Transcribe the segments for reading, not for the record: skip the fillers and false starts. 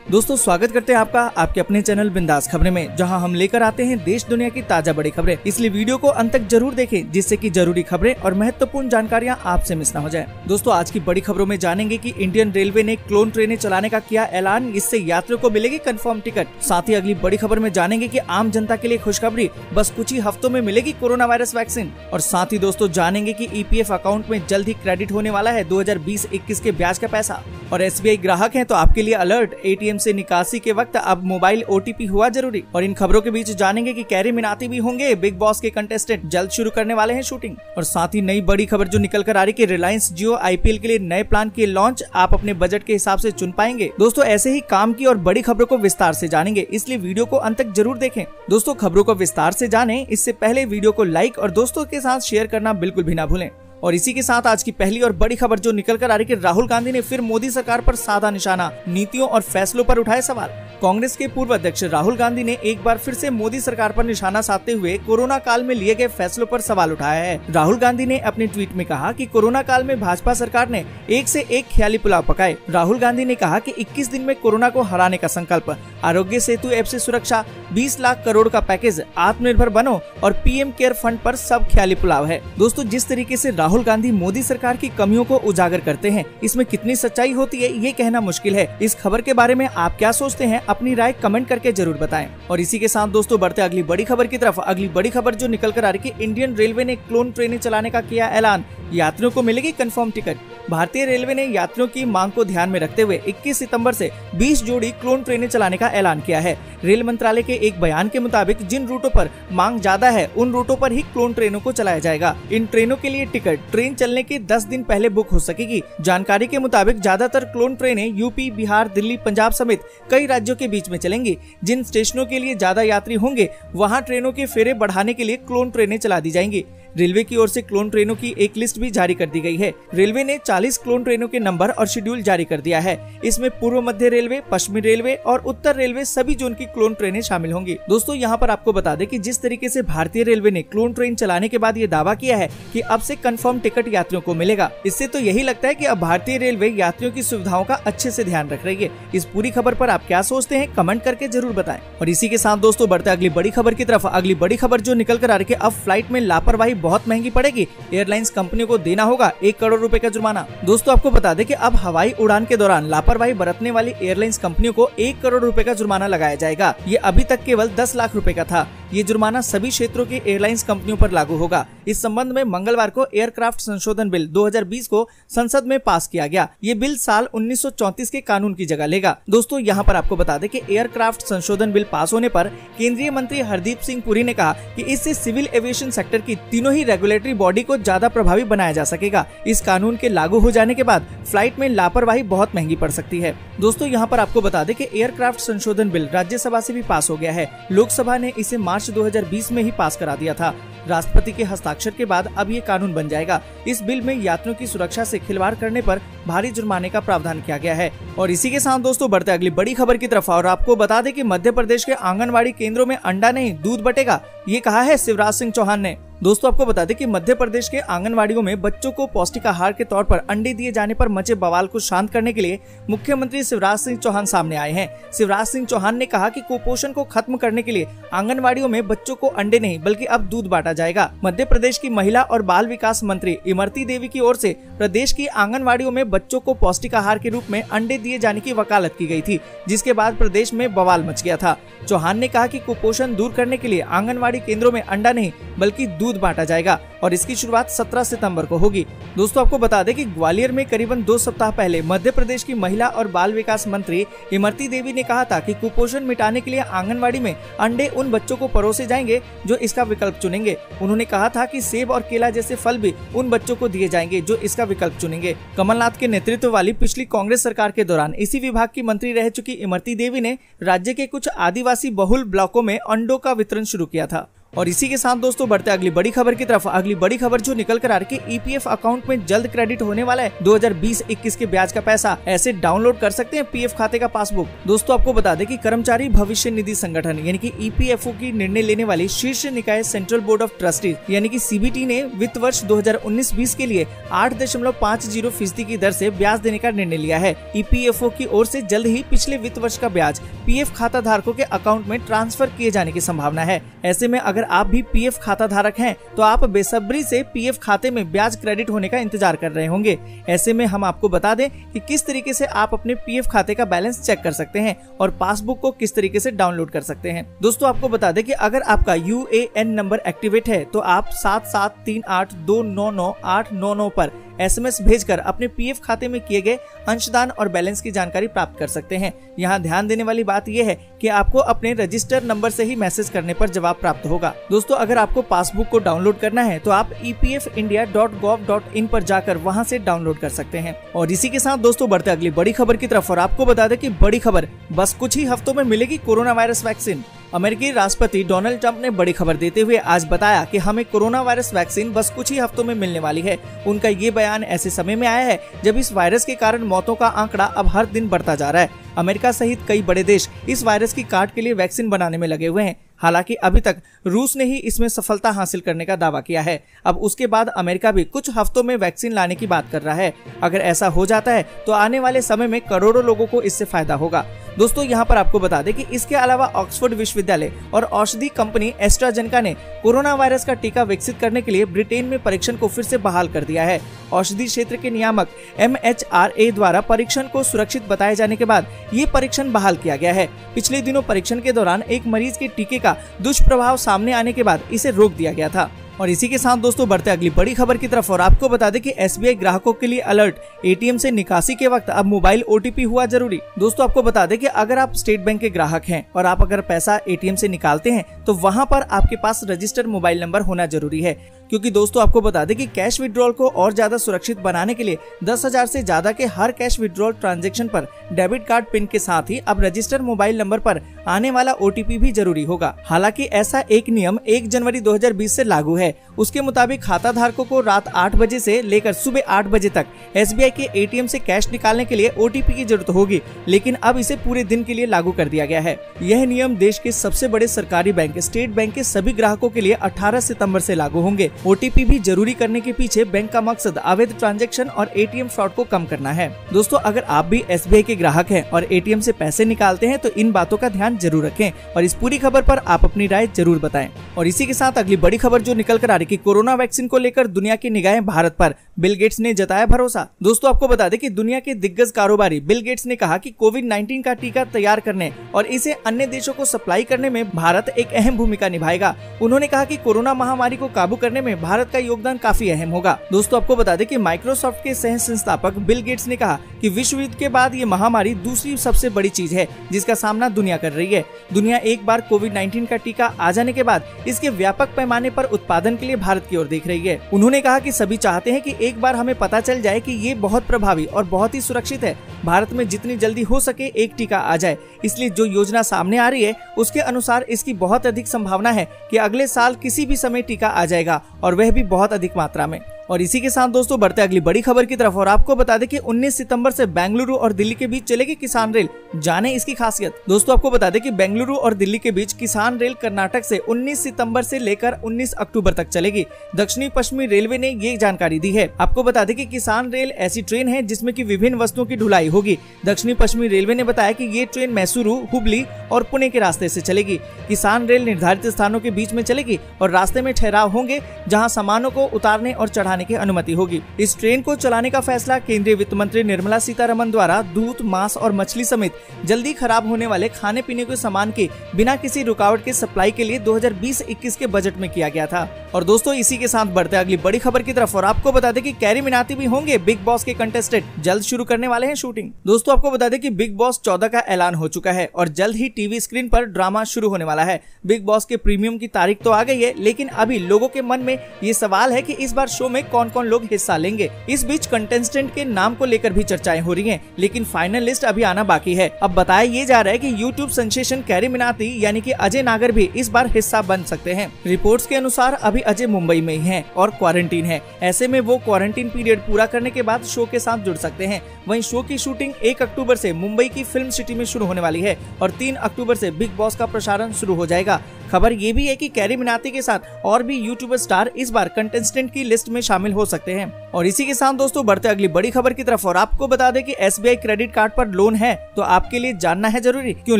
दोस्तों स्वागत करते हैं आपका आपके अपने चैनल बिंदास खबरें में, जहां हम लेकर आते हैं देश दुनिया की ताजा बड़ी खबरें। इसलिए वीडियो को अंत तक जरूर देखें, जिससे कि जरूरी खबरें और महत्वपूर्ण जानकारियां आपसे मिस न हो जाए। दोस्तों आज की बड़ी खबरों में जानेंगे कि इंडियन रेलवे ने क्लोन ट्रेनें चलाने का किया ऐलान, इससे यात्रियों को मिलेगी कंफर्म टिकट। साथ ही अगली बड़ी खबर में जानेंगे कि आम जनता के लिए खुशखबरी, बस कुछ ही हफ्तों में मिलेगी कोरोना वायरस वैक्सीन। और साथ ही दोस्तों जानेंगे कि ईपीएफ अकाउंट में जल्द ही क्रेडिट होने वाला है 2020-21 के ब्याज का पैसा। और एसबीआई ग्राहक हैं तो आपके लिए अलर्ट, एटीएम से निकासी के वक्त अब मोबाइल ओटीपी हुआ जरूरी। और इन खबरों के बीच जानेंगे कि कैरी मिनाती भी होंगे बिग बॉस के कंटेस्टेंट, जल्द शुरू करने वाले हैं शूटिंग। और साथ ही नई बड़ी खबर जो निकल कर आ रही कि रिलायंस जियो आईपीएल के लिए नए प्लान की लॉन्च, आप अपने बजट के हिसाब से चुन पाएंगे। दोस्तों ऐसे ही काम की और बड़ी खबरों को विस्तार से जानेंगे, इसलिए वीडियो को अंत तक जरूर देखें। दोस्तों खबरों को विस्तार से जानें इससे पहले वीडियो को लाइक और दोस्तों के साथ शेयर करना बिल्कुल भी ना भूलें। और इसी के साथ आज की पहली और बड़ी खबर जो निकल कर आ रही है कि राहुल गांधी ने फिर मोदी सरकार पर साधा निशाना, नीतियों और फैसलों पर उठाए सवाल। कांग्रेस के पूर्व अध्यक्ष राहुल गांधी ने एक बार फिर से मोदी सरकार पर निशाना साधते हुए कोरोना काल में लिए गए फैसलों पर सवाल उठाया है। राहुल गांधी ने अपने ट्वीट में कहा कि कोरोना काल में भाजपा सरकार ने एक से एक ख्याली पुलाव पकाए। राहुल गांधी ने कहा कि 21 दिन में कोरोना को हराने का संकल्प, आरोग्य सेतु ऐप से सुरक्षा, 20 लाख करोड़ का पैकेज, आत्मनिर्भर बनो और पीएम केयर फंड पर सब ख्याली पुलाव है। दोस्तों जिस तरीके से राहुल गांधी मोदी सरकार की कमियों को उजागर करते हैं, इसमें कितनी सच्चाई होती है ये कहना मुश्किल है। इस खबर के बारे में आप क्या सोचते हैं, अपनी राय कमेंट करके जरूर बताएं। और इसी के साथ दोस्तों बढ़ते अगली बड़ी खबर की तरफ। अगली बड़ी खबर जो निकल कर आ रही है कि इंडियन रेलवे ने क्लोन ट्रेनें चलाने का किया ऐलान, यात्रियों को मिलेगी कंफर्म टिकट। भारतीय रेलवे ने यात्रियों की मांग को ध्यान में रखते हुए 21 सितंबर से 20 जोड़ी क्लोन ट्रेनें चलाने का ऐलान किया है। रेल मंत्रालय के एक बयान के मुताबिक जिन रूटों पर मांग ज्यादा है उन रूटों पर ही क्लोन ट्रेनों को चलाया जाएगा। इन ट्रेनों के लिए टिकट ट्रेन चलने के 10 दिन पहले बुक हो सकेगी। जानकारी के मुताबिक ज्यादातर क्लोन ट्रेनें यूपी, बिहार, दिल्ली, पंजाब समेत कई राज्यों के बीच में चलेंगी। जिन स्टेशनों के लिए ज्यादा यात्री होंगे वहां ट्रेनों के फेरे बढ़ाने के लिए क्लोन ट्रेनें चला दी जाएंगी। रेलवे की ओर से क्लोन ट्रेनों की एक लिस्ट भी जारी कर दी गई है। रेलवे ने 40 क्लोन ट्रेनों के नंबर और शेड्यूल जारी कर दिया है। इसमें पूर्व मध्य रेलवे, पश्चिमी रेलवे और उत्तर रेलवे सभी जोन की क्लोन ट्रेनें शामिल होंगी। दोस्तों यहाँ पर आपको बता दें कि जिस तरीके से भारतीय रेलवे ने क्लोन ट्रेन चलाने के बाद ये दावा किया है कि अब से कंफर्म टिकट यात्रियों को मिलेगा, इससे तो यही लगता है कि अब भारतीय रेलवे यात्रियों की सुविधाओं का अच्छे से ध्यान रख रही है। इस पूरी खबर पर आप क्या सोचते हैं, कमेंट करके जरूर बताएं। और इसी के साथ दोस्तों बढ़ते अगली बड़ी खबर की तरफ। अगली बड़ी खबर जो निकल कर आ रही है, अब फ्लाइट में लापरवाही बहुत महंगी पड़ेगी, एयरलाइंस कंपनियों को देना होगा 1 करोड़ रुपए का जुर्माना। दोस्तों आपको बता दें कि अब हवाई उड़ान के दौरान लापरवाही बरतने वाली एयरलाइंस कंपनियों को 1 करोड़ रुपए का जुर्माना लगाया जाएगा। ये अभी तक केवल 10 लाख रुपए का था। ये जुर्माना सभी क्षेत्रों की एयरलाइंस कंपनियों पर लागू होगा। इस संबंध में मंगलवार को एयरक्राफ्ट संशोधन बिल 2020 को संसद में पास किया गया। ये बिल साल 1934 के कानून की जगह लेगा। दोस्तों यहाँ पर आपको बता दें कि एयरक्राफ्ट संशोधन बिल पास होने पर केंद्रीय मंत्री हरदीप सिंह पुरी ने कहा कि इससे सिविल एविएशन सेक्टर की तीनों ही रेगुलेटरी बॉडी को ज्यादा प्रभावी बनाया जा सकेगा। इस कानून के लागू हो जाने के बाद फ्लाइट में लापरवाही बहुत महंगी पड़ सकती है। दोस्तों यहाँ पर आपको बता दें कि एयरक्राफ्ट संशोधन बिल राज्यसभा से भी पास हो गया है। लोकसभा ने इसे मार्च 2020 में ही पास करा दिया था। राष्ट्रपति के हस्ताक्षर के बाद अब ये कानून बन जाएगा। इस बिल में यात्रियों की सुरक्षा से खिलवाड़ करने पर भारी जुर्माने का प्रावधान किया गया है। और इसी के साथ दोस्तों बढ़ते अगली बड़ी खबर की तरफ। और आपको बता दें कि मध्य प्रदेश के आंगनवाड़ी केंद्रों में अंडा नहीं दूध बटेगा, ये कहा है शिवराज सिंह चौहान ने। दोस्तों आपको बता दें कि मध्य प्रदेश के आंगनवाड़ियों में बच्चों को पौष्टिक आहार के तौर पर अंडे दिए जाने पर मचे बवाल को शांत करने के लिए मुख्यमंत्री शिवराज सिंह चौहान सामने आए हैं। शिवराज सिंह चौहान ने कहा कि कुपोषण को खत्म करने के लिए आंगनवाड़ियों में बच्चों को अंडे नहीं बल्कि अब दूध बांटा जाएगा। मध्य प्रदेश की महिला और बाल विकास मंत्री इमरती देवी की ओर से प्रदेश की आंगनवाड़ियों में बच्चों को पौष्टिक आहार के रूप में अंडे दिए जाने की वकालत की गई थी, जिसके बाद प्रदेश में बवाल मच गया था। चौहान ने कहा कि कुपोषण दूर करने के लिए आंगनवाड़ी केंद्रों में अंडा नहीं बल्कि दूध बांटा जाएगा और इसकी शुरुआत 17 सितंबर को होगी। दोस्तों आपको बता दें कि ग्वालियर में करीबन 2 सप्ताह पहले मध्य प्रदेश की महिला और बाल विकास मंत्री इमरती देवी ने कहा था कि कुपोषण मिटाने के लिए आंगनवाड़ी में अंडे उन बच्चों को परोसे जाएंगे जो इसका विकल्प चुनेंगे। उन्होंने कहा था कि सेब और केला जैसे फल भी उन बच्चों को दिए जाएंगे जो इसका विकल्प चुनेंगे। कमलनाथ के नेतृत्व वाली पिछली कांग्रेस सरकार के दौरान इसी विभाग की मंत्री रह चुकी इमरती देवी ने राज्य के कुछ आदिवासी बहुल ब्लॉकों में अंडों का वितरण शुरू किया था। और इसी के साथ दोस्तों बढ़ते अगली बड़ी खबर की तरफ। अगली बड़ी खबर जो निकल कर आ रही है, ईपीएफ अकाउंट में जल्द क्रेडिट होने वाला है 2020-21 के ब्याज का पैसा, ऐसे डाउनलोड कर सकते हैं पीएफ खाते का पासबुक। दोस्तों आपको बता दें कि कर्मचारी भविष्य निधि संगठन यानी कि ईपीएफओ की निर्णय लेने वाली शीर्ष निकाय सेंट्रल बोर्ड ऑफ ट्रस्टीज यानी कि सीबीटी ने वित्त वर्ष 2019-20 के लिए 8.50% की दर से ब्याज देने का निर्णय लिया है। ईपीएफओ की ओर से जल्द ही पिछले वित्त वर्ष का ब्याज पीएफ खाता धारकों के अकाउंट में ट्रांसफर किए जाने की संभावना है। ऐसे में अगर आप भी पीएफ खाता धारक हैं तो आप बेसब्री से पीएफ खाते में ब्याज क्रेडिट होने का इंतजार कर रहे होंगे। ऐसे में हम आपको बता दें कि किस तरीके से आप अपने पीएफ खाते का बैलेंस चेक कर सकते हैं और पासबुक को किस तरीके से डाउनलोड कर सकते हैं। दोस्तों आपको बता दें कि अगर आपका यूएएन नंबर एक्टिवेट है तो आप 7738299899 पर एसएमएस भेजकर अपने पीएफ खाते में किए गए अंशदान और बैलेंस की जानकारी प्राप्त कर सकते हैं। यहाँ ध्यान देने वाली बात यह है कि आपको अपने रजिस्टर नंबर से ही मैसेज करने पर जवाब प्राप्त होगा। दोस्तों अगर आपको पासबुक को डाउनलोड करना है तो आप epfindia.gov.in पर जाकर वहां से डाउनलोड कर सकते हैं। और इसी के साथ दोस्तों बढ़ते अगली बड़ी खबर की तरफ। और आपको बता दें कि बड़ी खबर, बस कुछ ही हफ्तों में मिलेगी कोरोना वायरस वैक्सीन। अमेरिकी राष्ट्रपति डोनाल्ड ट्रंप ने बड़ी खबर देते हुए आज बताया कि हमें कोरोना वायरस वैक्सीन बस कुछ ही हफ्तों में मिलने वाली है। उनका ये बयान ऐसे समय में आया है जब इस वायरस के कारण मौतों का आंकड़ा अब हर दिन बढ़ता जा रहा है। अमेरिका सहित कई बड़े देश इस वायरस की काट के लिए वैक्सीन बनाने में लगे हुए हैं। हालांकि अभी तक रूस ने ही इसमें सफलता हासिल करने का दावा किया है। अब उसके बाद अमेरिका भी कुछ हफ्तों में वैक्सीन लाने की बात कर रहा है। अगर ऐसा हो जाता है तो आने वाले समय में करोड़ों लोगों को इससे फायदा होगा। दोस्तों यहाँ पर आपको बता दें कि इसके अलावा ऑक्सफोर्ड विश्वविद्यालय और औषधि कंपनी एस्ट्राजेनेका ने कोरोना वायरस का टीका विकसित करने के लिए ब्रिटेन में परीक्षण को फिर से बहाल कर दिया है। औषधि क्षेत्र के नियामक MHRA द्वारा परीक्षण को सुरक्षित बताए जाने के बाद ये परीक्षण बहाल किया गया है। पिछले दिनों परीक्षण के दौरान एक मरीज के टीके का दुष्प्रभाव सामने आने के बाद इसे रोक दिया गया था। और इसी के साथ दोस्तों बढ़ते अगली बड़ी खबर की तरफ। और आपको बता दें कि एसबीआई ग्राहकों के लिए अलर्ट, एटीएम से निकासी के वक्त अब मोबाइल ओटीपी हुआ जरूरी। दोस्तों आपको बता दें कि अगर आप स्टेट बैंक के ग्राहक हैं और आप अगर पैसा एटीएम से निकालते हैं तो वहां पर आपके पास रजिस्टर्ड मोबाइल नंबर होना जरूरी है। क्योंकि दोस्तों आपको बता दें कि कैश विड्रॉल को और ज्यादा सुरक्षित बनाने के लिए 10,000 से ज्यादा के हर कैश विड्रॉल ट्रांजैक्शन पर डेबिट कार्ड पिन के साथ ही अब रजिस्टर्ड मोबाइल नंबर पर आने वाला ओटीपी भी जरूरी होगा। हालांकि ऐसा एक नियम 1 जनवरी 2020 से लागू है। उसके मुताबिक खाता धारकों को रात 8 बजे से लेकर सुबह 8 बजे तक एसबीआई के एटीएम से कैश निकालने के लिए ओटीपी की जरूरत होगी, लेकिन अब इसे पूरे दिन के लिए लागू कर दिया गया है। यह नियम देश के सबसे बड़े सरकारी बैंक स्टेट बैंक के सभी ग्राहकों के लिए 18 सितंबर से लागू होंगे। ओटीपी भी जरूरी करने के पीछे बैंक का मकसद अवैध ट्रांजैक्शन और एटीएम फ्रॉड को कम करना है। दोस्तों अगर आप भी एसबीआई के ग्राहक हैं और एटीएम से पैसे निकालते हैं तो इन बातों का ध्यान जरूर रखें और इस पूरी खबर पर आप अपनी राय जरूर बताएं। और इसी के साथ अगली बड़ी खबर जो निकल कर आ रही कि कोरोना वैक्सीन को लेकर दुनिया की निगाहें भारत पर, बिल गेट्स ने जताया भरोसा। दोस्तों आपको बता दें कि दुनिया के दिग्गज कारोबारी बिल गेट्स ने कहा कि कोविड-19 का टीका तैयार करने और इसे अन्य देशों को सप्लाई करने में भारत एक अहम भूमिका निभाएगा। उन्होंने कहा कि कोरोना महामारी को काबू करने में भारत का योगदान काफी अहम होगा। दोस्तों आपको बता दें कि माइक्रोसॉफ्ट के सह संस्थापक बिल गेट्स ने कहा कि विश्व युद्ध के बाद ये महामारी दूसरी सबसे बड़ी चीज है जिसका सामना दुनिया कर रही है। दुनिया एक बार कोविड-19 का टीका आ जाने के बाद इसके व्यापक पैमाने पर उत्पादन के लिए भारत की ओर देख रही है। उन्होंने कहा कि सभी चाहते हैं कि एक बार हमें पता चल जाए कि ये बहुत प्रभावी और बहुत ही सुरक्षित है। भारत में जितनी जल्दी हो सके एक टीका आ जाए, इसलिए जो योजना सामने आ रही है उसके अनुसार इसकी बहुत अधिक संभावना है कि अगले साल किसी भी समय टीका आ जाएगा और वह भी बहुत अधिक मात्रा में। और इसी के साथ दोस्तों बढ़ते अगली बड़ी खबर की तरफ। और आपको बता दें कि 19 सितंबर से बेंगलुरु और दिल्ली के बीच चलेगी किसान रेल, जाने इसकी खासियत। दोस्तों आपको बता दें कि बेंगलुरु और दिल्ली के बीच किसान रेल कर्नाटक से 19 सितंबर से लेकर 19 अक्टूबर तक चलेगी। दक्षिणी पश्चिमी रेलवे ने ये जानकारी दी है। आपको बता दें कि किसान रेल ऐसी ट्रेन है जिसमें कि विभिन्न वस्तुओं की ढुलाई होगी। दक्षिणी पश्चिमी रेलवे ने बताया कि ये ट्रेन मैसूरू, हुबली और पुणे के रास्ते से चलेगी। किसान रेल निर्धारित स्थानों के बीच में चलेगी और रास्ते में ठहराव होंगे जहाँ सामानों को उतारने और चढ़ाने की अनुमति होगी। इस ट्रेन को चलाने का फैसला केंद्रीय वित्त मंत्री निर्मला सीतारमण द्वारा दूध, मांस और मछली समेत जल्दी खराब होने वाले खाने पीने के सामान की बिना किसी रुकावट के सप्लाई के लिए 2020-21 के बजट में किया गया था। और दोस्तों इसी के साथ बढ़ते अगली बड़ी खबर की तरफ। और आपको बता दें कि कैरी मिनाटी भी होंगे बिग बॉस के कंटेस्टेंट, जल्द शुरू करने वाले हैं शूटिंग। दोस्तों आपको बता दें कि बिग बॉस 14 का ऐलान हो चुका है और जल्द ही टीवी स्क्रीन पर ड्रामा शुरू होने वाला है। बिग बॉस के प्रीमियम की तारीख तो आ गई है, लेकिन अभी लोगों के मन में ये सवाल है कि इस बार शो में कौन कौन लोग हिस्सा लेंगे। इस बीच कंटेस्टेंट के नाम को लेकर भी चर्चाएं हो रही हैं, लेकिन फाइनल लिस्ट अभी आना बाकी है। अब बताया ये जा रहा है कि यूट्यूब सेंसेशन कैरी मिनाटी यानी कि अजय नागर भी इस बार हिस्सा बन सकते हैं। रिपोर्ट्स के अनुसार अभी अजय मुंबई में ही हैं और क्वारंटीन है। ऐसे में वो क्वारंटीन पीरियड पूरा करने के बाद शो के साथ जुड़ सकते हैं। वहीं शो की शूटिंग 1 अक्टूबर से मुंबई की फिल्म सिटी में शुरू होने वाली है और 3 अक्टूबर से बिग बॉस का प्रसारण शुरू हो जाएगा। खबर ये भी है कि कैरी मिनाटी के साथ और भी यूट्यूबर स्टार इस बार कंटेस्टेंट की लिस्ट में शामिल हो सकते हैं। और इसी के साथ दोस्तों बढ़ते अगली बड़ी खबर की तरफ और आपको बता दें कि SBI क्रेडिट कार्ड पर लोन है तो आपके लिए जानना है जरूरी, क्यों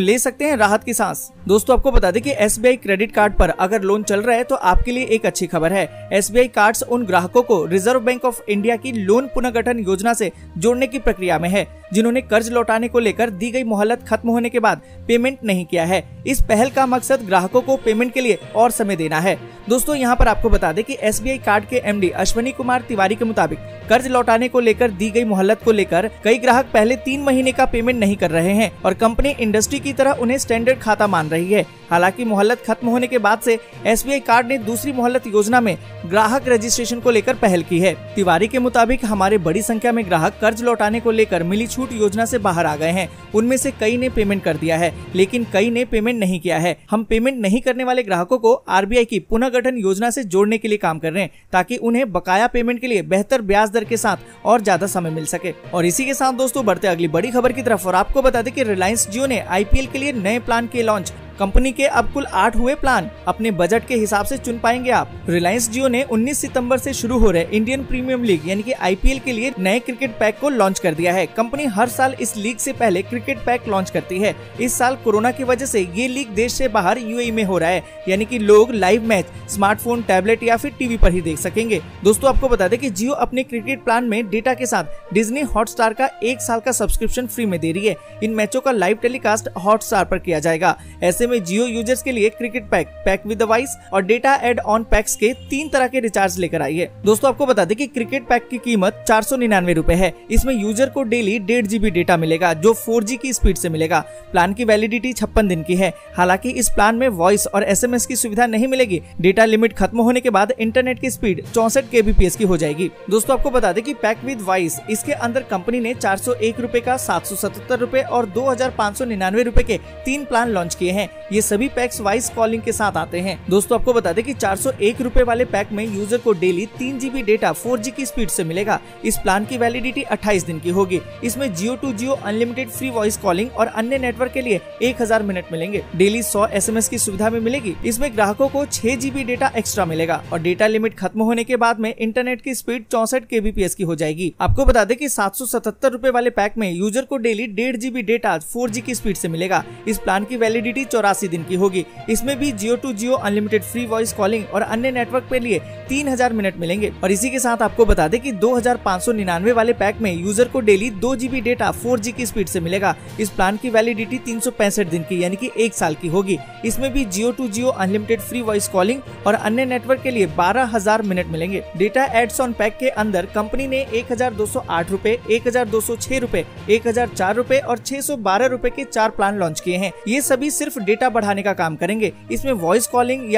ले सकते हैं राहत की सांस। दोस्तों आपको बता दें कि SBI क्रेडिट कार्ड पर अगर लोन चल रहा है तो आपके लिए एक अच्छी खबर है। SBI कार्ड्स उन ग्राहकों को रिजर्व बैंक ऑफ इंडिया की लोन पुनर्गठन योजना से जोड़ने की प्रक्रिया में है जिन्होंने कर्ज लौटाने को लेकर दी गई मोहलत खत्म होने के बाद पेमेंट नहीं किया है। इस पहल का मकसद ग्राहकों को पेमेंट के लिए और समय देना है। दोस्तों यहाँ पर आपको बता दें कि SBI कार्ड के MD अश्वनी कुमार तिवारी के मुताबिक कर्ज लौटाने को लेकर दी गई मोहलत को लेकर कई ग्राहक पहले 3 महीने का पेमेंट नहीं कर रहे हैं और कंपनी इंडस्ट्री की तरह उन्हें स्टैंडर्ड खाता मान रही है। हालांकि मोहलत खत्म होने के बाद से SBI कार्ड ने दूसरी मोहलत योजना में ग्राहक रजिस्ट्रेशन को लेकर पहल की है। तिवारी के मुताबिक हमारे बड़ी संख्या में ग्राहक कर्ज लौटाने को लेकर मिली छूट योजना से बाहर आ गए हैं। उनमें से कई ने पेमेंट कर दिया है लेकिन कई ने पेमेंट नहीं किया है। हम पेमेंट नहीं करने वाले ग्राहकों को RBI की पुनर्गठन योजना से जोड़ने के लिए काम कर रहे हैं ताकि उन्हें बकाया पेमेंट के लिए बेहतर ब्याज दर के साथ और ज्यादा समय मिल सके। और इसी के साथ दोस्तों बढ़ते अगली बड़ी खबर की तरफ और आपको बता दें कि रिलायंस जियो ने IPL के लिए नए प्लान के लॉन्च। कंपनी के अब कुल 8 हुए प्लान, अपने बजट के हिसाब से चुन पाएंगे आप। रिलायंस जियो ने 19 सितंबर से शुरू हो रहे इंडियन प्रीमियर लीग यानी कि IPL के लिए नए क्रिकेट पैक को लॉन्च कर दिया है। कंपनी हर साल इस लीग से पहले क्रिकेट पैक लॉन्च करती है। इस साल कोरोना की वजह से ये लीग देश से बाहर UAE में हो रहा है, यानी कि लोग लाइव मैच स्मार्टफोन, टैबलेट या फिर टीवी पर ही देख सकेंगे। दोस्तों आपको बता दें कि जियो अपने क्रिकेट प्लान में डेटा के साथ डिज्नी हॉटस्टार का 1 साल का सब्सक्रिप्शन फ्री में दे रही है। इन मैचों का लाइव टेलीकास्ट हॉटस्टार पर किया जाएगा। ऐसे में जियो यूजर्स के लिए क्रिकेट पैक विद वॉइस और डेटा एड ऑन पैक्स के 3 तरह के रिचार्ज लेकर आई है। दोस्तों आपको बता दें कि क्रिकेट पैक की कीमत 499 रुपए है। इसमें यूजर को डेली 1.5 GB डेटा मिलेगा जो 4G की स्पीड से मिलेगा। प्लान की वैलिडिटी 56 दिन की है। हालांकि इस प्लान में वॉइस और SMS की सुविधा नहीं मिलेगी। डेटा लिमिट खत्म होने के बाद इंटरनेट की स्पीड 64 kbps की हो जाएगी। दोस्तों आपको बता दें कि पैक विद वॉइस इसके अंदर कंपनी ने 401 रुपए का, 777 रुपए और 2599 रुपए के 3 प्लान लॉन्च किए हैं। ये सभी पैक्स वॉइस कॉलिंग के साथ आते हैं। दोस्तों आपको बता दें कि 401 रुपए वाले पैक में यूजर को डेली 3 GB डेटा 4G की स्पीड से मिलेगा। इस प्लान की वैलिडिटी 28 दिन की होगी। इसमें Jio to Jio unlimited free voice calling और अन्य नेटवर्क के लिए 1000 मिनट मिलेंगे। डेली 100 SMS की सुविधा भी मिलेगी। इसमें ग्राहकों को 6 GB डेटा एक्स्ट्रा मिलेगा और डेटा लिमिट खत्म होने के बाद में इंटरनेट की स्पीड 64 kbps की हो जाएगी। आपको बता दें कि 777 रुपए वाले पैक में यूजर को डेली 1.5 GB डेटा 4G की स्पीड से मिलेगा। इस प्लान की वैलिडिटी 84 दिन की होगी। इसमें भी Jio to Jio unlimited free voice calling और अन्य नेटवर्क के लिए 3000 मिनट मिलेंगे। और इसी के साथ आपको बता दें कि 2599 वाले पैक में यूजर को डेली 2 GB डेटा 4G की स्पीड से मिलेगा। इस प्लान की वैलिडिटी 365 दिन की यानी कि 1 साल की होगी। इसमें भी Jio to Jio unlimited free voice calling और अन्य नेटवर्क के लिए 12000 मिनट मिलेंगे। डेटा एड्स ऑन पैक के अंदर कंपनी ने 1208 रुपए, 1206 रुपए, 1004 रुपए और 612 रुपए के 4 प्लान लॉन्च किए हैं। ये सभी सिर्फ डेटा बढ़ाने का काम करेंगे। इसमें वॉइस कॉलिंग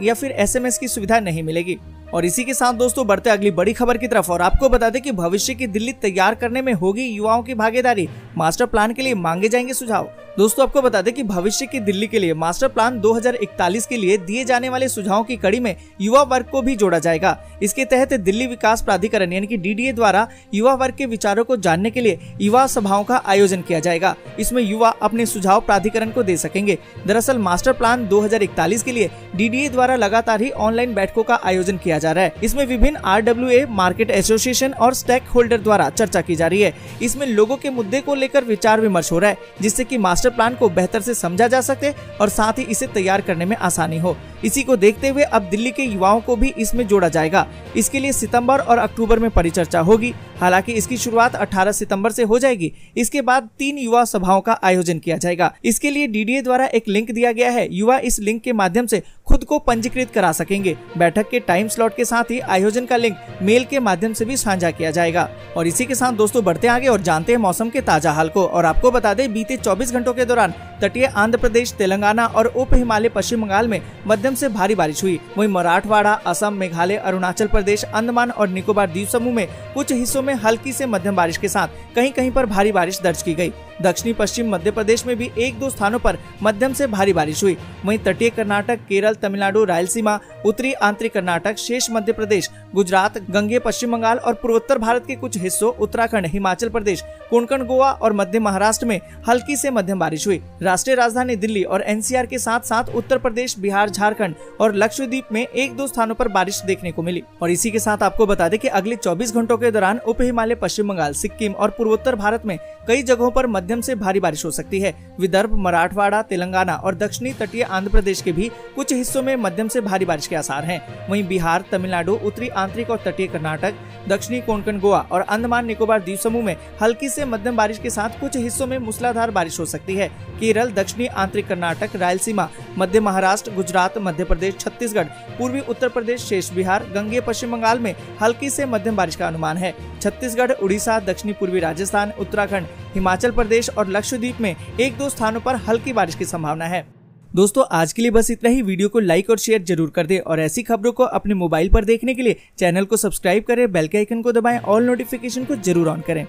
या फिर SMS की सुविधा नहीं मिलेगी। और इसी के साथ दोस्तों बढ़ते अगली बड़ी खबर की तरफ और आपको बता दें कि भविष्य की दिल्ली तैयार करने में होगी युवाओं की भागीदारी। मास्टर प्लान के लिए मांगे जाएंगे सुझाव। दोस्तों आपको बता दें कि भविष्य की दिल्ली के लिए मास्टर प्लान 2041 के लिए दिए जाने वाले सुझावों की कड़ी में युवा वर्ग को भी जोड़ा जाएगा। इसके तहत दिल्ली विकास प्राधिकरण यानी कि DDA द्वारा युवा वर्ग के विचारों को जानने के लिए युवा सभाओं का आयोजन किया जाएगा। इसमें युवा अपने सुझाव प्राधिकरण को दे सकेंगे। दरअसल मास्टर प्लान 2041 के लिए DDA द्वारा लगातार ही ऑनलाइन बैठकों का आयोजन किया जा रहा है। इसमें विभिन्न RWA, मार्केट एसोसिएशन और स्टेक होल्डर द्वारा चर्चा की जा रही है। इसमें लोगों के मुद्दे को लेकर विचार विमर्श हो रहा है जिससे कि मास्टर प्लान को बेहतर से समझा जा सके और साथ ही इसे तैयार करने में आसानी हो। इसी को देखते हुए अब दिल्ली के युवाओं को भी इसमें जोड़ा जाएगा। इसके लिए सितंबर और अक्टूबर में परिचर्चा होगी हालांकि इसकी शुरुआत 18 सितंबर से हो जाएगी। इसके बाद 3 युवा सभाओं का आयोजन किया जाएगा। इसके लिए DDA द्वारा एक लिंक दिया गया है। युवा इस लिंक के माध्यम से खुद को पंजीकृत करा सकेंगे। बैठक के टाइम स्लॉट के साथ ही आयोजन का लिंक मेल के माध्यम से भी साझा किया जाएगा। और इसी के साथ दोस्तों बढ़ते आगे और जानते हैं मौसम के ताजा हाल को। और आपको बता दें, बीते 24 घंटों के दौरान तटीय आंध्र प्रदेश, तेलंगाना और उप हिमालय पश्चिम बंगाल में मध्यम से भारी बारिश हुई। वहीं मराठवाड़ा, असम, मेघालय, अरुणाचल प्रदेश, अंडमान और निकोबार द्वीप समूह में कुछ हिस्सों में हल्की से मध्यम बारिश के साथ कहीं कहीं पर भारी बारिश दर्ज की गई। दक्षिणी पश्चिम मध्य प्रदेश में भी 1-2 स्थानों पर मध्यम से भारी बारिश हुई। वहीं तटीय कर्नाटक, केरल, तमिलनाडु, रायलसीमा, उत्तरी आंतरिक कर्नाटक, शेष मध्य प्रदेश, गुजरात, गंगे पश्चिम बंगाल और पूर्वोत्तर भारत के कुछ हिस्सों, उत्तराखंड, हिमाचल प्रदेश, कोंकण, गोवा और मध्य महाराष्ट्र में हल्की से मध्यम बारिश हुई। राष्ट्रीय राजधानी दिल्ली और NCR के साथ साथ उत्तर प्रदेश, बिहार, झारखंड और लक्षद्वीप में 1-2 स्थानों पर बारिश देखने को मिली। और इसी के साथ आपको बता दें कि अगले 24 घंटों के दौरान उप हिमालय पश्चिम बंगाल, सिक्किम और पूर्वोत्तर भारत में कई जगहों पर मध्यम से भारी बारिश हो सकती है। विदर्भ, मराठवाड़ा, तेलंगाना और दक्षिणी तटीय आंध्र प्रदेश के भी कुछ हिस्सों में मध्यम से भारी बारिश के आसार हैं। वहीं बिहार, तमिलनाडु, उत्तरी आंतरिक और तटीय कर्नाटक, दक्षिणी कोंकण, गोवा और अंडमान निकोबार द्वीप समूह में हल्की से मध्यम बारिश के साथ कुछ हिस्सों में मूसलाधार बारिश हो सकती है। केरल, दक्षिणी आंतरिक कर्नाटक, रायलसीमा, मध्य महाराष्ट्र, गुजरात, मध्य प्रदेश, छत्तीसगढ़, पूर्वी उत्तर प्रदेश, शेष बिहार, गंगे पश्चिम बंगाल में हल्की से मध्यम बारिश का अनुमान है। छत्तीसगढ़, उड़ीसा, दक्षिणी पूर्वी राजस्थान, उत्तराखंड, हिमाचल प्रदेश और लक्षद्वीप में 1-2 स्थानों पर हल्की बारिश की संभावना है। दोस्तों आज के लिए बस इतना ही। वीडियो को लाइक और शेयर जरूर कर दें और ऐसी खबरों को अपने मोबाइल पर देखने के लिए चैनल को सब्सक्राइब करें, बेल के आइकन को दबाएं, ऑल नोटिफिकेशन को जरूर ऑन करें।